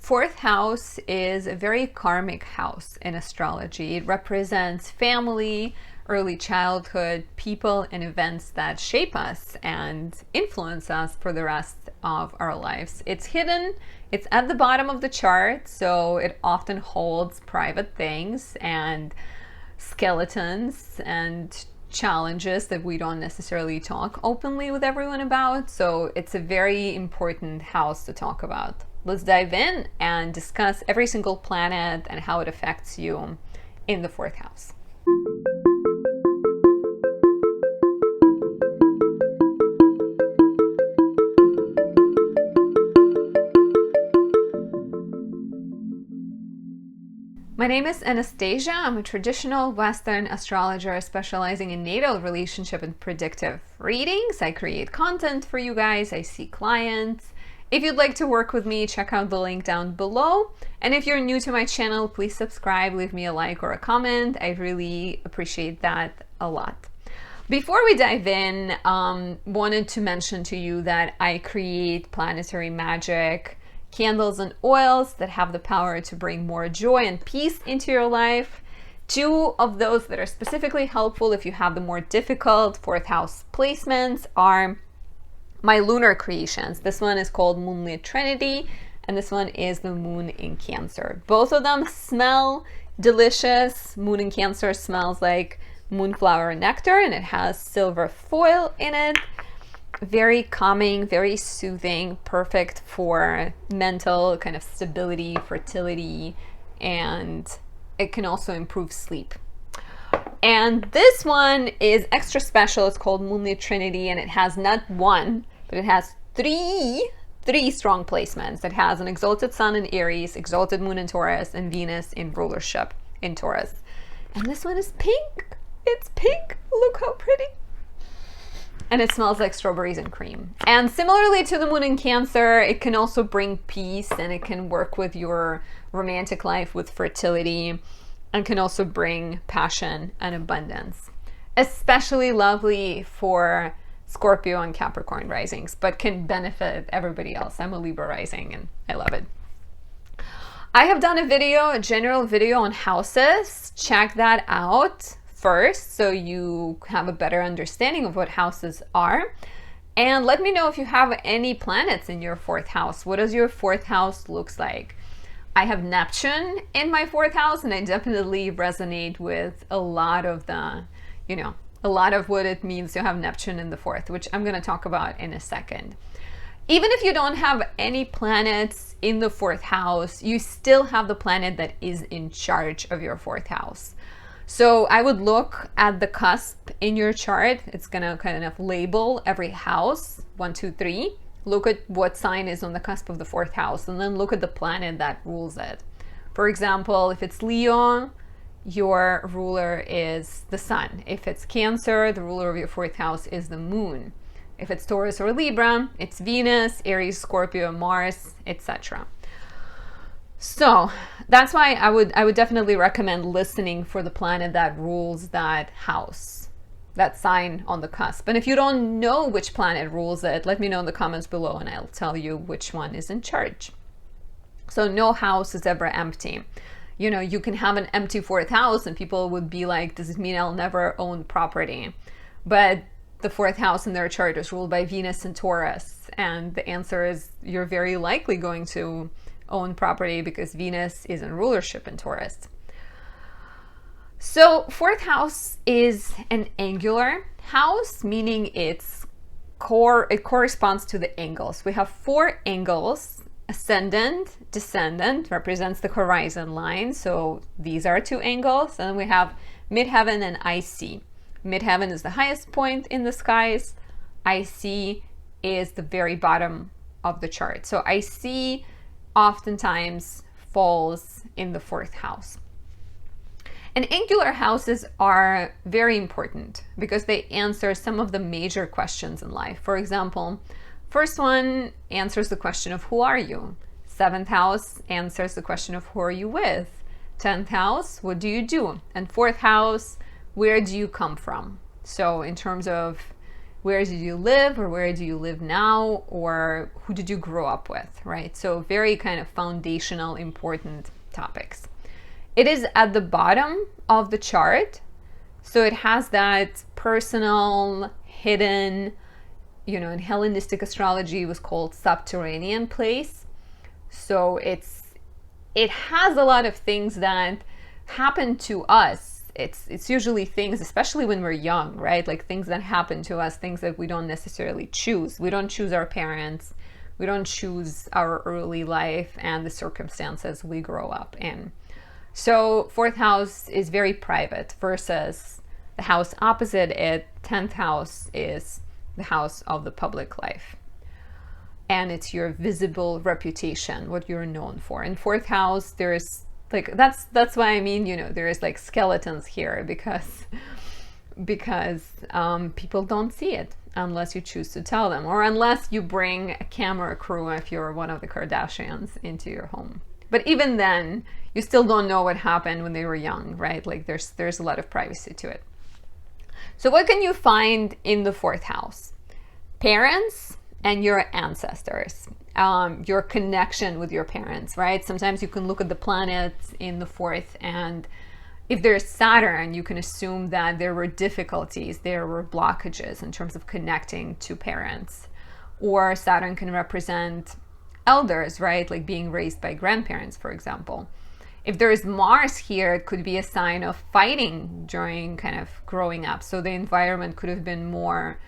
Fourth house is a very karmic house in astrology. It represents family, early childhood, people, and events that shape us and influence us for the rest of our lives. It's hidden, it's at the bottom of the chart, so it often holds private things and skeletons and challenges that we don't necessarily talk openly with everyone about. So it's a very important house to talk about. Let's dive in and discuss every single planet and how it affects you in the fourth house. My name is Anastasia. I'm a traditional Western astrologer specializing in natal, relationship, and predictive readings. I create content for you guys. I see clients. If you'd like to work with me, check out the link down below. And if you're new to my channel, please subscribe, leave me a like or a comment. I really appreciate that a lot. Before we dive in, wanted to mention to you that I create planetary magic candles and oils that have the power to bring more joy and peace into your life. Two of those that are specifically helpful if you have the more difficult fourth house placements are my lunar creations. This one is called Moonlit Trinity, and this one is the Moon in Cancer. Both of them smell delicious. Moon in Cancer smells like moonflower nectar, and it has silver foil in it. Very calming, very soothing, perfect for mental kind of stability, fertility, and it can also improve sleep. And this one is extra special. It's called Moonlit Trinity, and it has not one, but it has three strong placements. It has an exalted sun in Aries, exalted moon in Taurus, and Venus in rulership in Taurus. And this one is pink. It's pink. Look how pretty. And it smells like strawberries and cream. And similarly to the Moon in Cancer, it can also bring peace, and it can work with your romantic life, with fertility, and can also bring passion and abundance. Especially lovely for Scorpio and Capricorn risings, but can benefit everybody else. I'm a Libra rising and I love it. I have done a general video on houses. Check that out first so you have a better understanding of what houses are. And let me know if you have any planets in your fourth house. What does your fourth house looks like? I have Neptune in my fourth house, and I definitely resonate with a lot of the, a lot of what it means to have Neptune in the fourth, which I'm going to talk about in a second. Even if you don't have any planets in the fourth house, you still have the planet that is in charge of your fourth house. So I would look at the cusp in your chart. It's going to kind of label every house, 1, 2, 3. Look at what sign is on the cusp of the fourth house, and then look at the planet that rules it. For example, if it's Leo, your ruler is the sun. If it's Cancer, the ruler of your fourth house is the moon. If it's Taurus or Libra, it's Venus, Aries, Scorpio, Mars, etc. So that's why I would definitely recommend listening for the planet that rules that house, that sign on the cusp. And if you don't know which planet rules it, let me know in the comments below and I'll tell you which one is in charge. So no house is ever empty. You can have an empty fourth house and people would be like, does it mean I'll never own property? But the fourth house in their chart is ruled by Venus and Taurus. And the answer is you're very likely going to own property because Venus is in rulership in Taurus. So fourth house is an angular house, meaning it corresponds to the angles. We have 4 angles. Ascendant, descendant represents the horizon line. So these are 2 angles. And then we have midheaven and IC. Midheaven is the highest point in the skies. IC is the very bottom of the chart. So IC oftentimes falls in the fourth house. And angular houses are very important because they answer some of the major questions in life. For example, first one answers the question of who are you? 7th house answers the question of who are you with? 10th house, what do you do? And 4th house, where do you come from? So in terms of where did you live, or where do you live now, or who did you grow up with, right? So very kind of foundational, important topics. It is at the bottom of the chart, so it has that personal, hidden, in Hellenistic astrology it was called subterranean place. So it has a lot of things that happen to us. It's usually things, especially when we're young, right? Like things that happen to us, things that we don't necessarily choose. We don't choose our parents. We don't choose our early life and the circumstances we grow up in. So 4th house is very private versus the house opposite it. 10th house is the house of the public life. And it's your visible reputation, what you're known for. In 4th house, there's like, that's why I mean, there is like skeletons here because people don't see it unless you choose to tell them, or unless you bring a camera crew if you're one of the Kardashians into your home. But even then, you still don't know what happened when they were young, right? Like there's a lot of privacy to it. So what can you find in the 4th house? Parents and your ancestors. Your connection with your parents, right? Sometimes you can look at the planets in the 4th, and if there's Saturn, you can assume that there were difficulties, there were blockages in terms of connecting to parents. Or Saturn can represent elders, right? Like being raised by grandparents, for example. If there is Mars here, it could be a sign of fighting during kind of growing up. So the environment could have been more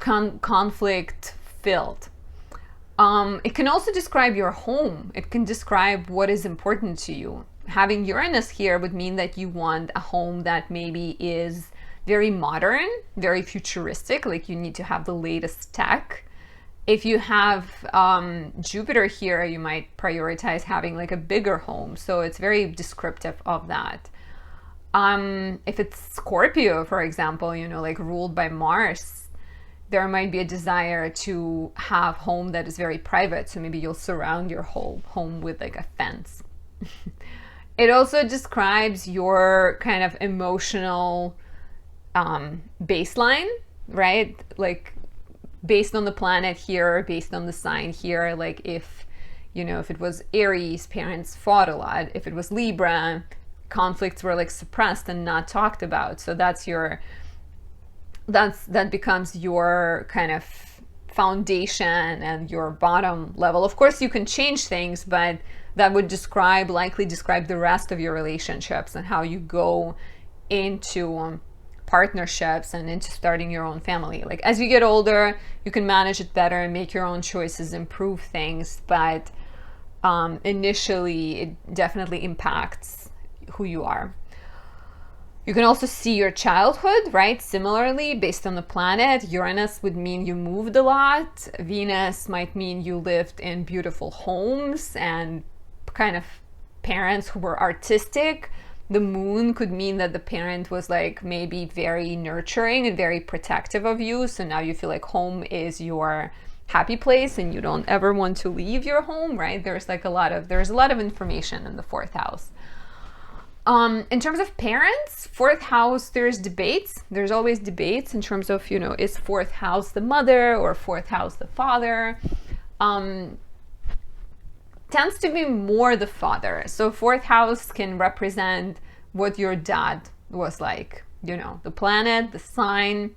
conflict filled. It can also describe your home. It can describe what is important to you. Having Uranus here would mean that you want a home that maybe is very modern, very futuristic, like you need to have the latest tech. If you have Jupiter here, you might prioritize having like a bigger home. So it's very descriptive of that. If it's Scorpio, for example, like ruled by Mars, there might be a desire to have home that is very private. So maybe you'll surround your whole home with like a fence. It also describes your kind of emotional baseline, right? Like based on the planet here, based on the sign here, like if it was Aries, parents fought a lot. If it was Libra, conflicts were like suppressed and not talked about. So that becomes your kind of foundation and your bottom level. Of course, you can change things, but that would likely describe the rest of your relationships and how you go into partnerships and into starting your own family. Like as you get older, you can manage it better and make your own choices, improve things, but initially it definitely impacts who you are. You can also see your childhood, right? Similarly, based on the planet, Uranus would mean you moved a lot. Venus might mean you lived in beautiful homes and kind of parents who were artistic. The moon could mean that the parent was like maybe very nurturing and very protective of you. So now you feel like home is your happy place and you don't ever want to leave your home, right? There's a lot of information in the 4th house. In terms of parents, 4th house, there's debates. There's always debates in terms of, is 4th house the mother or 4th house the father? Tends to be more the father. So 4th house can represent what your dad was like. The planet, the sign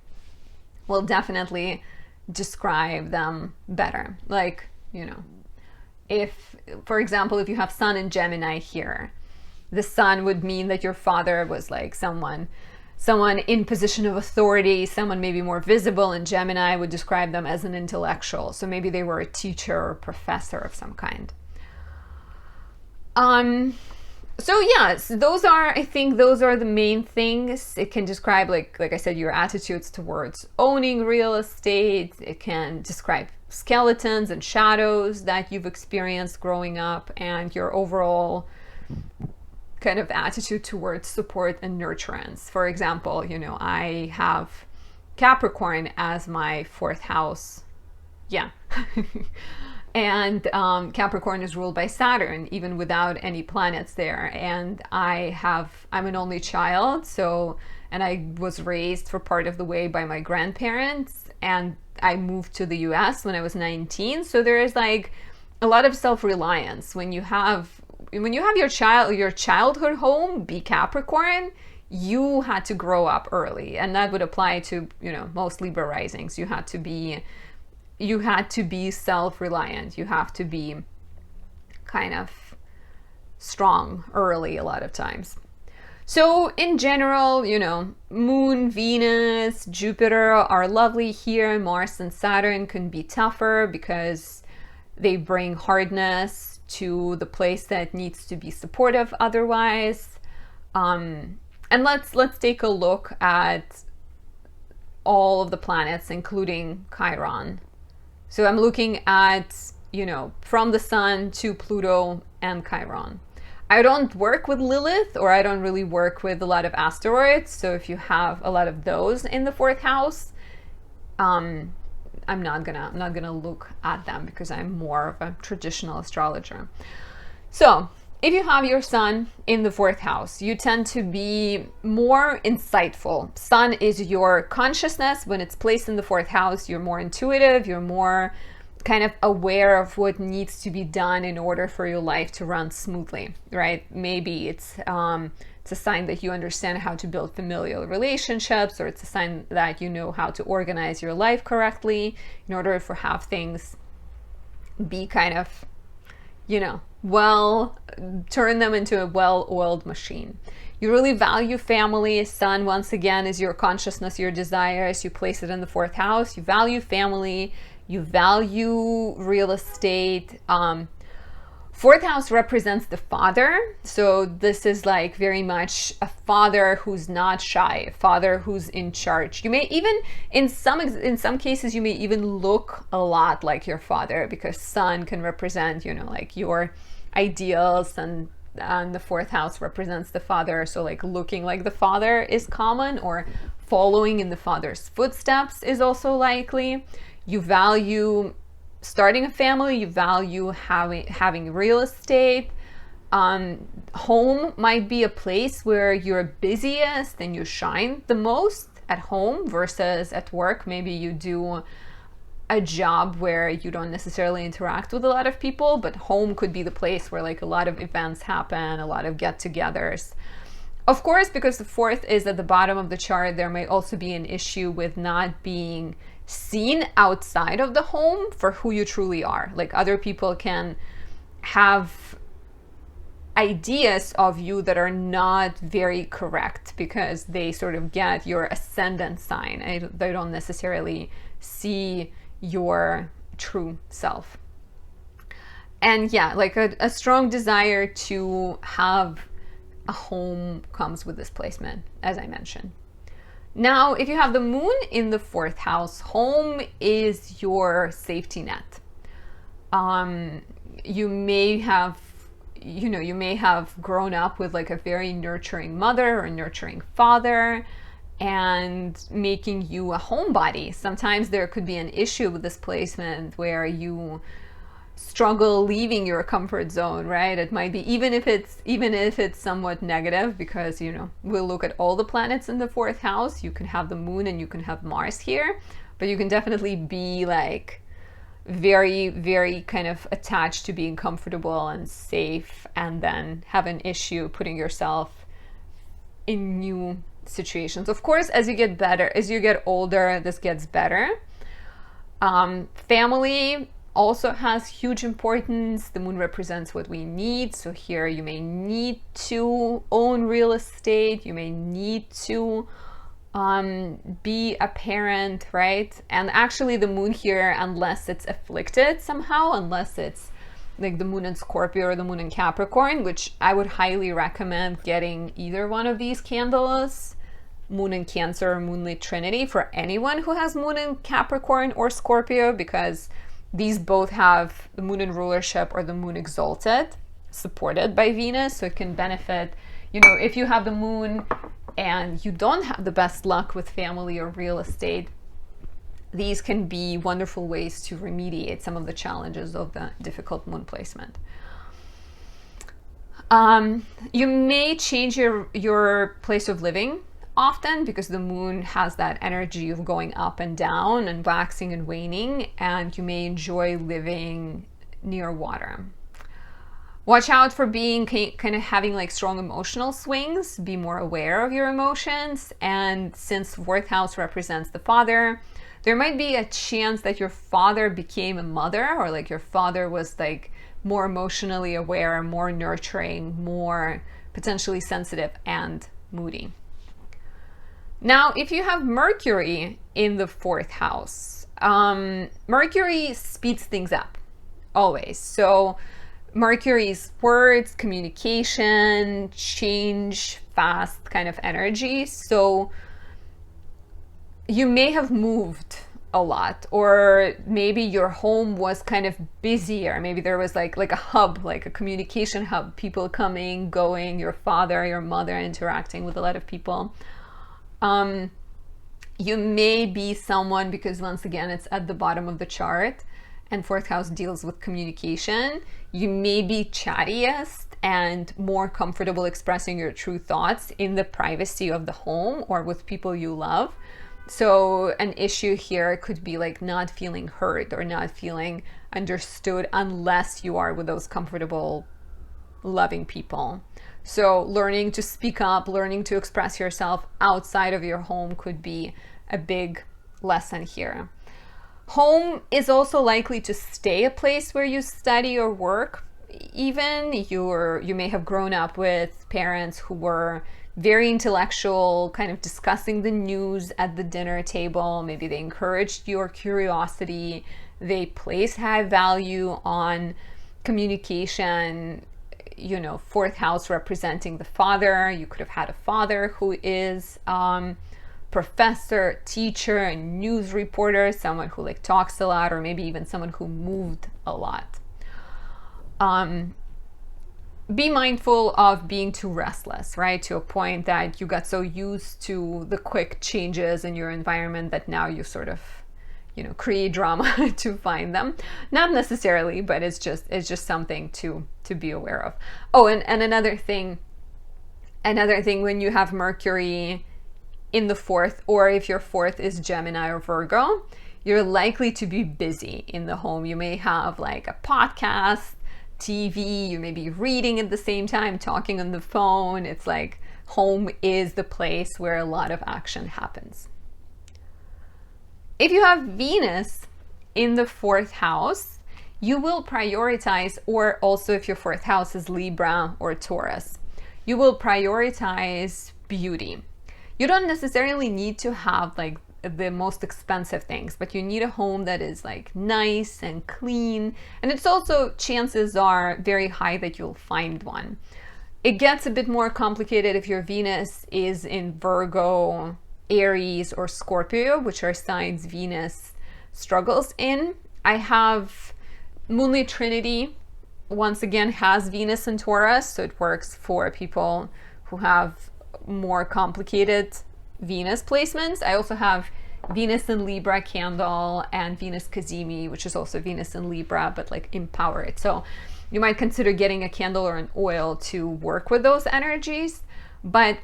will definitely describe them better. Like, if, for example, if you have Sun in Gemini here, the Sun would mean that your father was like someone in position of authority, someone maybe more visible. In Gemini would describe them as an intellectual. So maybe they were a teacher or professor of some kind. So yes, I think those are the main things. It can describe, like I said, your attitudes towards owning real estate. It can describe skeletons and shadows that you've experienced growing up and your overall kind of attitude towards support and nurturance. For example, I have Capricorn as my 4th house. Yeah. And Capricorn is ruled by Saturn, even without any planets there. And I'm an only child, so and I was raised for part of the way by my grandparents, and I moved to the US when I was 19. So there is like a lot of self-reliance when you have your childhood home be Capricorn. You had to grow up early, and that would apply to, you know, most Libra risings. You had to be self-reliant. You have to be kind of strong early a lot of times. So in general, you know, Moon, Venus, Jupiter are lovely here. Mars and Saturn can be tougher because they bring hardness to the place that needs to be supportive otherwise. And let's take a look at all of the planets, including Chiron. So I'm looking at, you know, from the Sun to Pluto and Chiron. I don't work with Lilith, or I don't really work with a lot of asteroids. So if you have a lot of those in the 4th house, I'm not gonna look at them because I'm more of a traditional astrologer. So if you have your Sun in the 4th house, you tend to be more insightful. Sun is your consciousness. When it's placed in the 4th house, you're more intuitive, you're more kind of aware of what needs to be done in order for your life to run smoothly, right? Maybe it's a sign that you understand how to build familial relationships, or it's a sign that you know how to organize your life correctly in order for have things be kind of, you know, turn them into a well-oiled machine. You really value family. Sun, once again, is your consciousness, your desires. You place it in the 4th house. You value family. You value real estate. 4th house represents the father. So this is like very much a father who's not shy, a father who's in charge. You may even, in some cases, you may even look a lot like your father, because Sun can represent, you know, like your ideals, and the 4th house represents the father. So like looking like the father is common, or following in the father's footsteps is also likely. You value starting a family, you value having real estate. Home might be a place where you're busiest and you shine the most at home versus at work. Maybe you do a job where you don't necessarily interact with a lot of people, but home could be the place where like a lot of events happen, a lot of get-togethers. Of course, because the 4th is at the bottom of the chart, there may also be an issue with not being seen outside of the home for who you truly are. Like other people can have ideas of you that are not very correct because they sort of get your ascendant sign. They don't necessarily see your true self. And yeah, like a strong desire to have a home comes with this placement, as I mentioned. Now, if you have the Moon in the 4th house, home is your safety net. You may have grown up with like a very nurturing mother or nurturing father, and making you a homebody. Sometimes there could be an issue with this placement where you struggle leaving your comfort zone, right? It might be even if it's somewhat negative, because, you know, we'll look at all the planets in the 4th house. You can have the Moon and you can have Mars here, but you can definitely be like very, very kind of attached to being comfortable and safe, and then have an issue putting yourself in new situations. Of course, as you get older, this gets better. Family also has huge importance. The Moon represents what we need. So here you may need to own real estate. You may need to be a parent, right? And actually the Moon here, unless it's afflicted somehow, unless it's like the Moon in Scorpio or the Moon in Capricorn, which I would highly recommend getting either one of these candles, Moon in Cancer or Moonlit Trinity, for anyone who has Moon in Capricorn or Scorpio, because these both have the Moon in rulership or the Moon exalted, supported by Venus. So it can benefit, you know, if you have the Moon and you don't have the best luck with family or real estate, these can be wonderful ways to remediate some of the challenges of the difficult Moon placement. You may change your place of living. often because the moon has that energy of going up and down and waxing and waning, and you may enjoy living near water. Watch out for being kind of having like strong emotional swings. Be more aware of your emotions. And since fourth house represents the father, there might be a chance that your father became a mother, or like your father was like more emotionally aware, more nurturing, more potentially sensitive and moody. Now, if you have Mercury in the fourth house, Mercury speeds things up always. So Mercury's words, communication, change, fast kind of energy. So you may have moved a lot, or maybe your home was kind of busier. Maybe there was like a hub, like a communication hub, people coming, going, your father, your mother interacting with a lot of people. You may be someone, because once again, it's at the bottom of the chart and fourth house deals with communication. You may be chattiest and more comfortable expressing your true thoughts in the privacy of the home or with people you love. So an issue here could be like not feeling heard or not feeling understood unless you are with those comfortable, loving people. So learning to speak up, learning to express yourself outside of your home could be a big lesson here. Home is also likely to stay a place where you study or work. Even you may have grown up with parents who were very intellectual, kind of discussing the news at the dinner table. Maybe they encouraged your curiosity. They placed high value on communication. You know, fourth house representing the father. You could have had a father who is professor, teacher, news reporter, someone who like talks a lot, or maybe even someone who moved a lot. Be mindful of being too restless, right? To a point that you got so used to the quick changes in your environment that now you sort of, create drama to find them. Not necessarily, but it's just something to be aware of. Oh, and another thing when you have Mercury in the fourth, or if your fourth is Gemini or Virgo, you're likely to be busy in the home. You may have like a podcast, TV, you may be reading at the same time, talking on the phone. It's like home is the place where a lot of action happens. If you have Venus in the fourth house, you will prioritize, or also if your fourth house is Libra or Taurus, you will prioritize beauty. You don't necessarily need to have like the most expensive things, but you need a home that is like nice and clean. And it's also, chances are very high that you'll find one. It gets a bit more complicated if your Venus is in Virgo, Aries, or Scorpio, which are signs Venus struggles in. I have Moonlit Trinity, once again, has Venus in Taurus, so it works for people who have more complicated Venus placements. I also have Venus in Libra candle and Venus Kazemi, which is also Venus in Libra, but like empowered. So you might consider getting a candle or an oil to work with those energies. But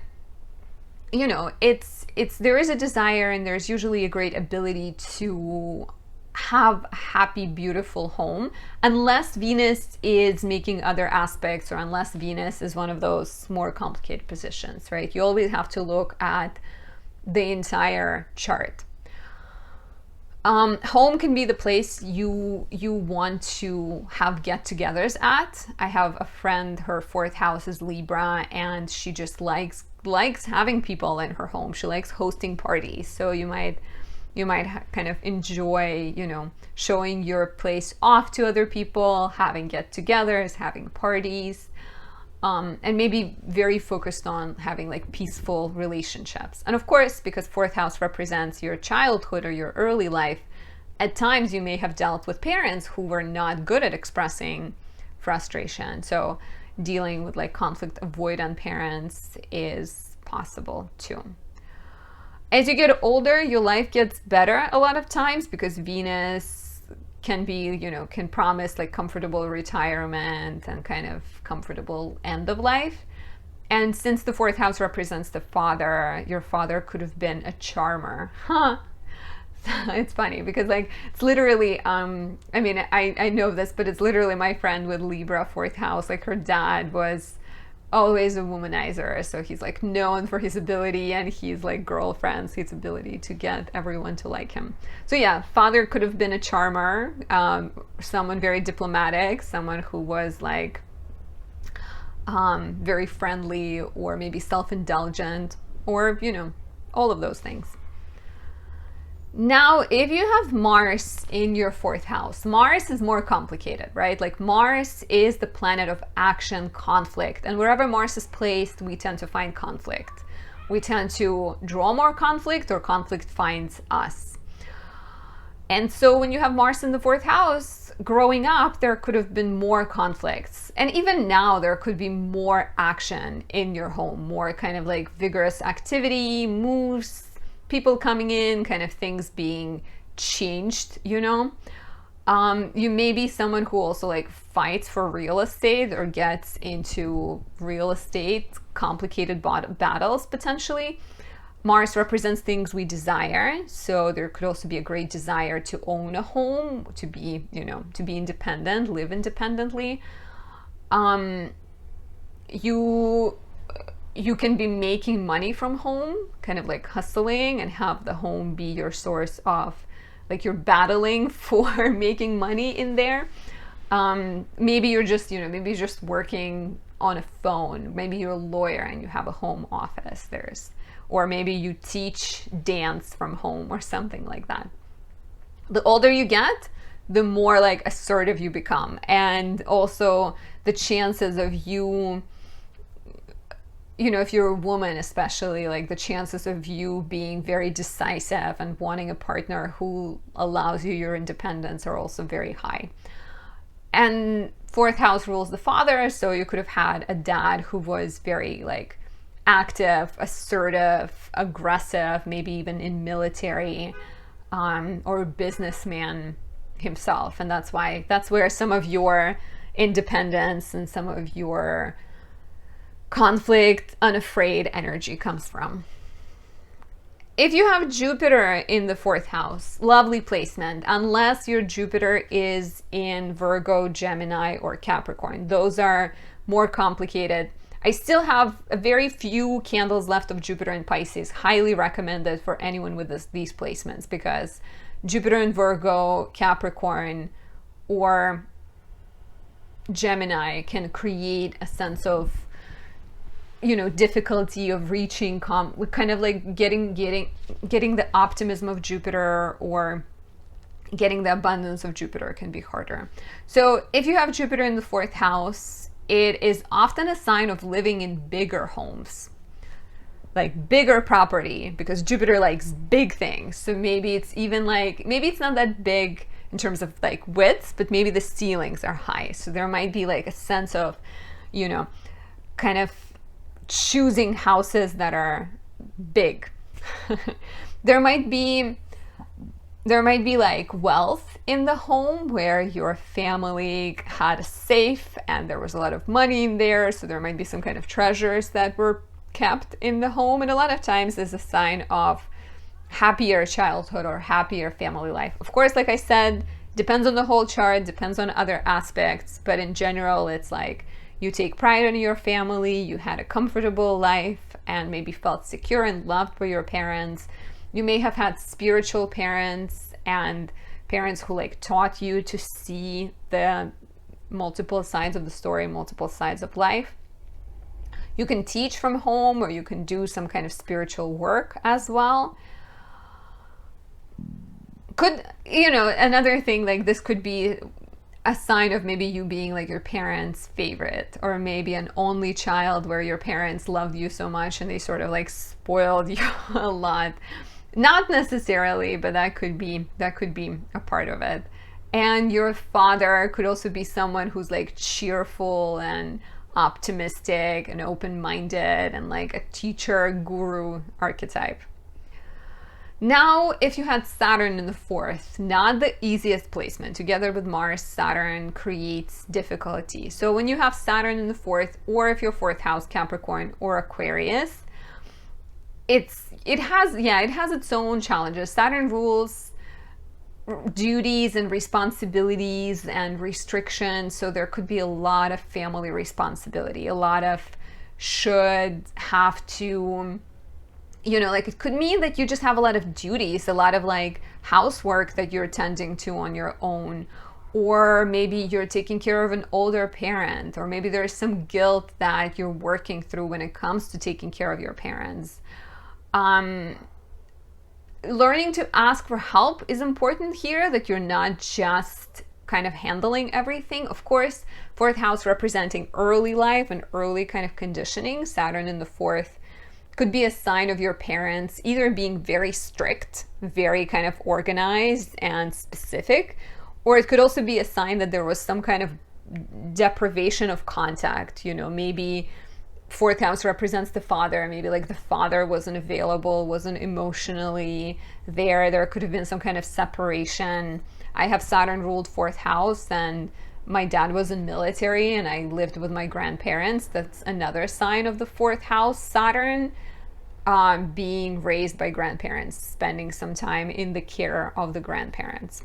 there is a desire, and there's usually a great ability to have a happy, beautiful home, unless Venus is making other aspects, or unless Venus is one of those more complicated positions, right? You always have to look at the entire chart. Home can be the place you want to have get-togethers at. I have a friend, her fourth house is Libra, and she just likes having people in her home. She likes hosting parties. So you might kind of enjoy, showing your place off to other people, having get-togethers, having parties, and maybe very focused on having like peaceful relationships. And of course, because fourth house represents your childhood or your early life, at times you may have dealt with parents who were not good at expressing frustration. So dealing with like conflict avoidant parents is possible too. As you get older, your life gets better a lot of times, because Venus can be, can promise like comfortable retirement and kind of comfortable end of life. And since the fourth house represents the father, your father could have been a charmer. Huh. It's funny because like it's literally I mean I know this, but it's literally my friend with Libra fourth house. Like her dad was always a womanizer, so he's like known for his ability, and he's like girlfriends, his ability to get everyone to like him. So yeah, father could have been a charmer, someone very diplomatic, someone who was like very friendly, or maybe self-indulgent, or you know, all of those things. Now, if you have Mars in your fourth house, Mars is more complicated, right? Like Mars is the planet of action, conflict, and wherever Mars is placed, we tend to find conflict. We tend to draw more conflict, or conflict finds us. And so when you have Mars in the fourth house, growing up, there could have been more conflicts. And even now, there could be more action in your home, more kind of like vigorous activity, moves, people coming in, kind of things being changed, you know. You may be someone who also like fights for real estate or gets into real estate, complicated battles potentially. Mars represents things we desire, so there could also be a great desire to own a home, to be, you know, to be independent, live independently. You can be making money from home, kind of like hustling, and have the home be your source of, like you're battling for making money in there. Maybe you're just, you know, maybe you're just working on a phone. Maybe you're a lawyer and you have a home office. Or maybe you teach dance from home or something like that. The older you get, the more like assertive you become. And also the chances of you know, if you're a woman especially, like the chances of you being very decisive and wanting a partner who allows you your independence are also very high. And fourth house rules the father, so you could have had a dad who was very like active, assertive, aggressive, maybe even in military, or a businessman himself. And that's where some of your independence and some of your conflict, unafraid energy comes from. If you have Jupiter in the fourth house, lovely placement, unless your Jupiter is in Virgo, Gemini, or Capricorn. Those are more complicated. I still have a very few candles left of Jupiter in Pisces. Highly recommended for anyone with these placements, because Jupiter in Virgo, Capricorn, or Gemini can create a sense of, you know, difficulty of reaching kind of like getting the optimism of Jupiter, or getting the abundance of Jupiter can be harder. So if you have Jupiter in the fourth house, it is often a sign of living in bigger homes, like bigger property, because Jupiter likes big things. So maybe it's even like, maybe it's not that big in terms of like width, but maybe the ceilings are high. So there might be like a sense of, you know, kind of choosing houses that are big. There might be like wealth in the home where your family had a safe and there was a lot of money in there, so there might be some kind of treasures that were kept in the home. And a lot of times is a sign of happier childhood or happier family life. Of course, like I said, depends on the whole chart, depends on other aspects, but in general it's like you take pride in your family, you had a comfortable life and maybe felt secure and loved by your parents. You may have had spiritual parents and parents who like taught you to see the multiple sides of the story, multiple sides of life. You can teach from home, or you can do some kind of spiritual work as well. Could, you know, another thing, like this could be a sign of maybe you being like your parents' favorite, or maybe an only child where your parents loved you so much and they sort of like spoiled you a lot. Not necessarily, but that could be a part of it. And your father could also be someone who's like cheerful and optimistic and open-minded and like a teacher guru archetype. Now, if you had Saturn in the fourth, not the easiest placement. Together with Mars, Saturn creates difficulty. So when you have Saturn in the fourth, or if your fourth house, Capricorn or Aquarius, it has its own challenges. Saturn rules duties and responsibilities and restrictions. So there could be a lot of family responsibility, a lot of should, have to, like it could mean that you just have a lot of duties, a lot of like housework that you're tending to on your own, or maybe you're taking care of an older parent, or maybe there's some guilt that you're working through when it comes to taking care of your parents. Learning to ask for help is important here, that you're not just kind of handling everything. Of course, fourth house representing early life and early kind of conditioning. Saturn in the fourth could be a sign of your parents either being very strict, very kind of organized and specific, or it could also be a sign that there was some kind of deprivation of contact. Maybe fourth house represents the father. Maybe like the father wasn't available, wasn't emotionally there. There could have been some kind of separation. I have Saturn ruled fourth house, and my dad was in military and I lived with my grandparents. That's another sign of the fourth house Saturn, being raised by grandparents, spending some time in the care of the grandparents.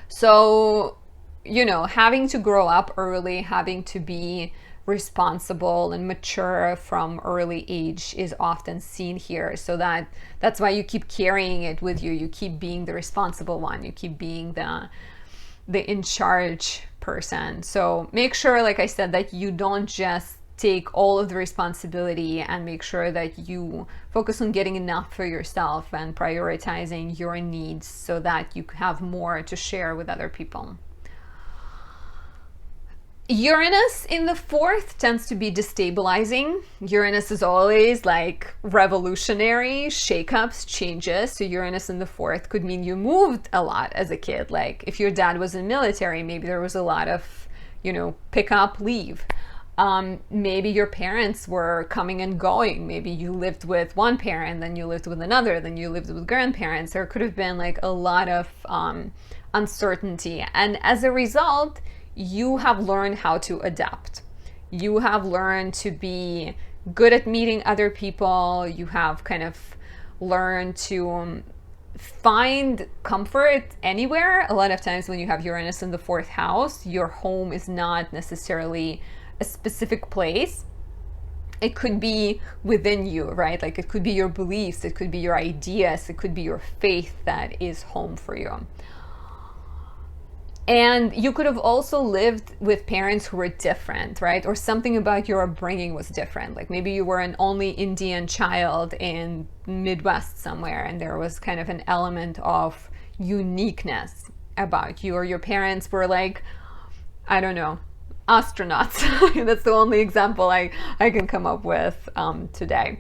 So, having to grow up early, having to be responsible and mature from early age is often seen here. So that's why you keep carrying it with you. You keep being the responsible one. You keep being the in charge person. So make sure, like I said, that you don't just take all of the responsibility, and make sure that you focus on getting enough for yourself and prioritizing your needs so that you have more to share with other people. Uranus in the fourth tends to be destabilizing. Uranus is always like revolutionary, shakeups, changes. So Uranus in the fourth could mean you moved a lot as a kid. Like if your dad was in military, maybe there was a lot of, pick up, leave. Maybe your parents were coming and going. Maybe you lived with one parent, then you lived with another, then you lived with grandparents. There could have been like a lot of uncertainty. And as a result, you have learned how to adapt. You have learned to be good at meeting other people. You have kind of learned to find comfort anywhere. A lot of times when you have Uranus in the fourth house, your home is not necessarily a specific place. It could be within you, right? Like it could be your beliefs, it could be your ideas, it could be your faith that is home for you. And you could have also lived with parents who were different, right? Or something about your upbringing was different. Like maybe you were an only Indian child in Midwest somewhere, and there was kind of an element of uniqueness about you. Or your parents were like, I don't know, astronauts. That's the only example I can come up with today.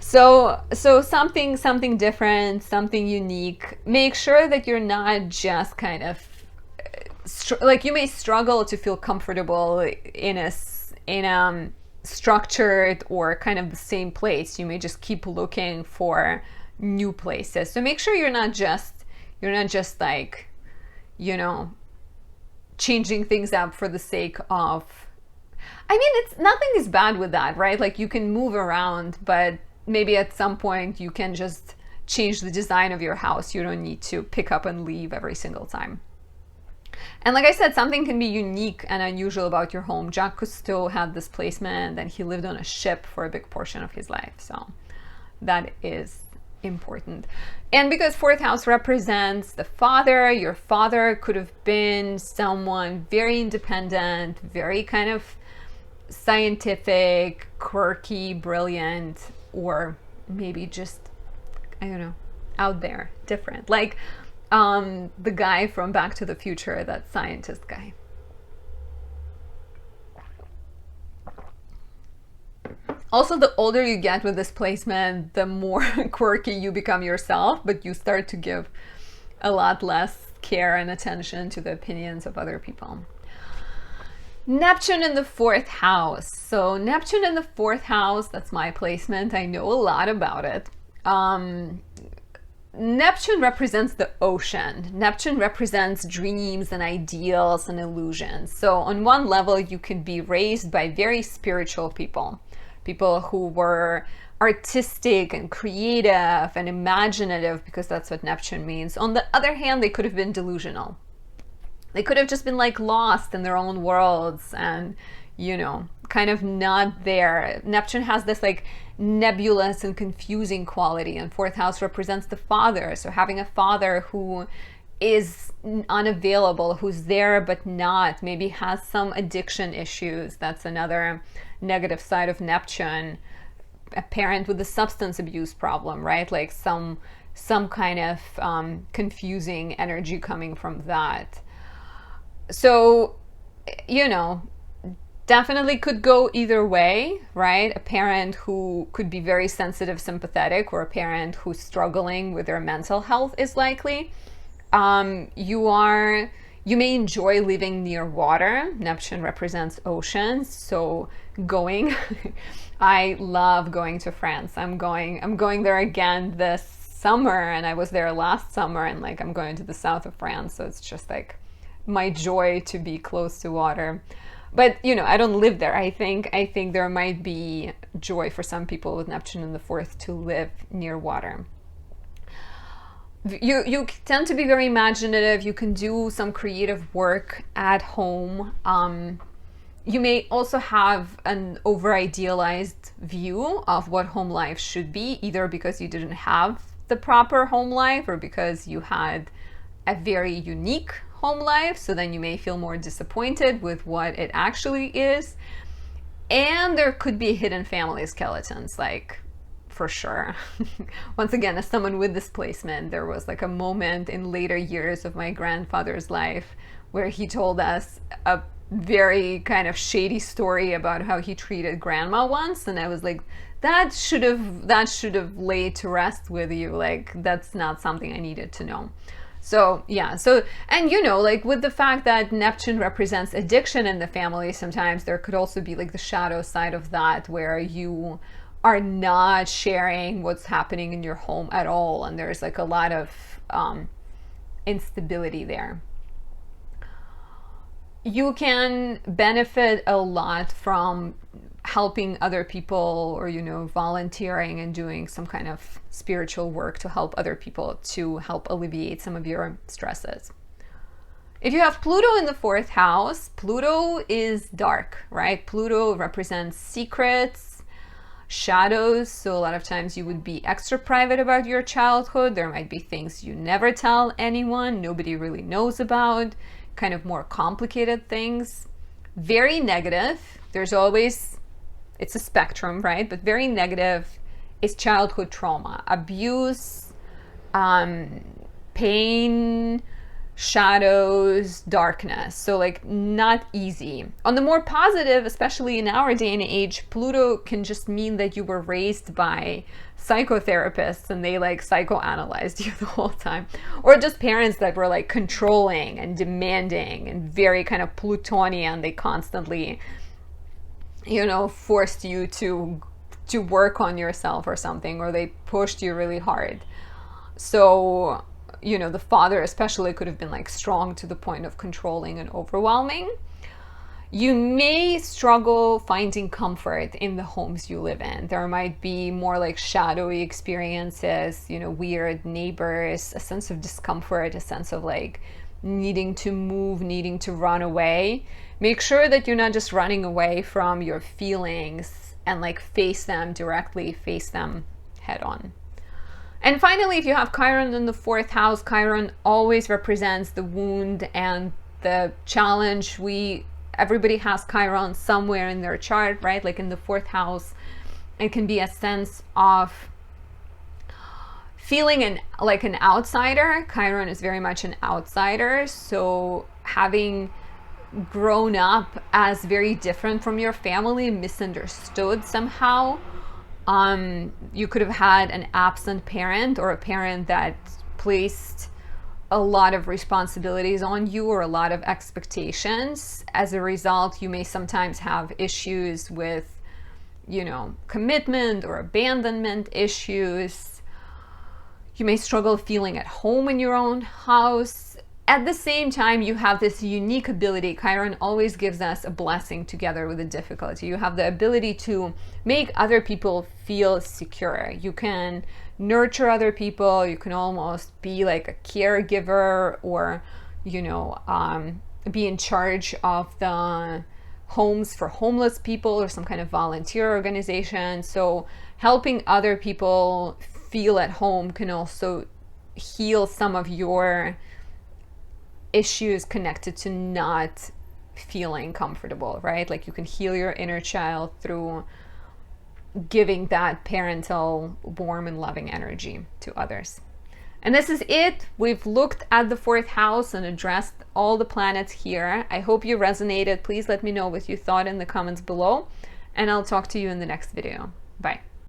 So something different, something unique. Make sure that you're not just kind of like, you may struggle to feel comfortable in a structured or kind of the same place. You may just keep looking for new places. So make sure you're not just like, changing things up for the sake of. I mean, nothing is bad with that, right? Like you can move around, but maybe at some point you can just change the design of your house. You don't need to pick up and leave every single time. And like I said, something can be unique and unusual about your home. Jacques Cousteau had this placement, and he lived on a ship for a big portion of his life. So that is important. And because fourth house represents the father, your father could have been someone very independent, very kind of scientific, quirky, brilliant, or maybe just, I don't know, out there, different. Like the guy from Back to the Future, that scientist guy. Also, the older you get with this placement, the more quirky you become yourself, but you start to give a lot less care and attention to the opinions of other people. Neptune in the fourth house. So Neptune in the fourth house, that's my placement. I know a lot about it. Neptune represents the ocean. Neptune represents dreams and ideals and illusions. So on one level, you could be raised by very spiritual people, people who were artistic and creative and imaginative, because that's what Neptune means. On the other hand, they could have been delusional. They could have just been like lost in their own worlds and, you know, kind of not there. Neptune has this like nebulous and confusing quality, and fourth house represents the father. So having a father who is unavailable, who's there but not, maybe has some addiction issues. That's another negative side of Neptune. A parent with a substance abuse problem, right? Like some kind of confusing energy coming from that. So, you know, definitely could go either way, right? A parent who could be very sensitive, sympathetic, or a parent who's struggling with their mental health is likely. You may enjoy living near water. Neptune represents oceans, so going. I love going to France. I'm going there again this summer, and I was there last summer, and like I'm going to the south of France, so it's just like my joy to be close to water. But you know, I don't live there. I think there might be joy for some people with Neptune in the fourth to live near water. You tend to be very imaginative. You can do some creative work at home. You may also have an over-idealized view of what home life should be, either because you didn't have the proper home life or because you had a very unique home life. So then you may feel more disappointed with what it actually is. And there could be hidden family skeletons, like, for sure. Once again, as someone with displacement, there was like a moment in later years of my grandfather's life where he told us a very kind of shady story about how he treated grandma once, and I was like, that should have laid to rest with you. Like, that's not something I needed to know. So yeah, so, and you know, like with the fact that Neptune represents addiction in the family, sometimes there could also be like the shadow side of that, where you are not sharing what's happening in your home at all, and there's like a lot of instability there. You can benefit a lot from helping other people, or, you know, volunteering and doing some kind of spiritual work to help other people, to help alleviate some of your stresses. If you have Pluto in the fourth house, Pluto is dark, right? Pluto represents secrets, shadows. So a lot of times you would be extra private about your childhood. There might be things you never tell anyone, nobody really knows about, kind of more complicated things. Very negative. There's always, it's a spectrum, right? But very negative is childhood trauma, abuse, pain, shadows, darkness. So like not easy. On the more positive, especially in our day and age, Pluto can just mean that you were raised by psychotherapists and they like psychoanalyzed you the whole time, or just parents that were like controlling and demanding and very kind of Plutonian. They constantly, you know, forced you to work on yourself or something, or they pushed you really hard. So, you know, the father especially could have been like strong to the point of controlling and overwhelming. You may struggle finding comfort in the homes you live in. There might be more like shadowy experiences, you know, weird neighbors, a sense of discomfort, a sense of like needing to move, needing to run away. Make sure that you're not just running away from your feelings and like face them directly, face them head on. And finally, if you have Chiron in the fourth house, Chiron always represents the wound and the challenge. Everybody has Chiron somewhere in their chart, right? Like in the fourth house, it can be a sense of feeling like an outsider. Chiron is very much an outsider. So having grown up as very different from your family, misunderstood somehow, you could have had an absent parent, or a parent that placed a lot of responsibilities on you, or a lot of expectations. As a result, you may sometimes have issues with, you know, commitment or abandonment issues. You may struggle feeling at home in your own house. At the same time, you have this unique ability. Chiron always gives us a blessing together with a difficulty. You have the ability to make other people feel secure. You can nurture other people. You can almost be like a caregiver, or, you know, be in charge of the homes for homeless people or some kind of volunteer organization. So helping other people feel at home can also heal some of your issues connected to not feeling comfortable, right? Like you can heal your inner child through giving that parental, warm and loving energy to others. And this is it. We've looked at the 4th house and addressed all the planets here. I hope you resonated. Please let me know what you thought in the comments below, and I'll talk to you in the next video. Bye.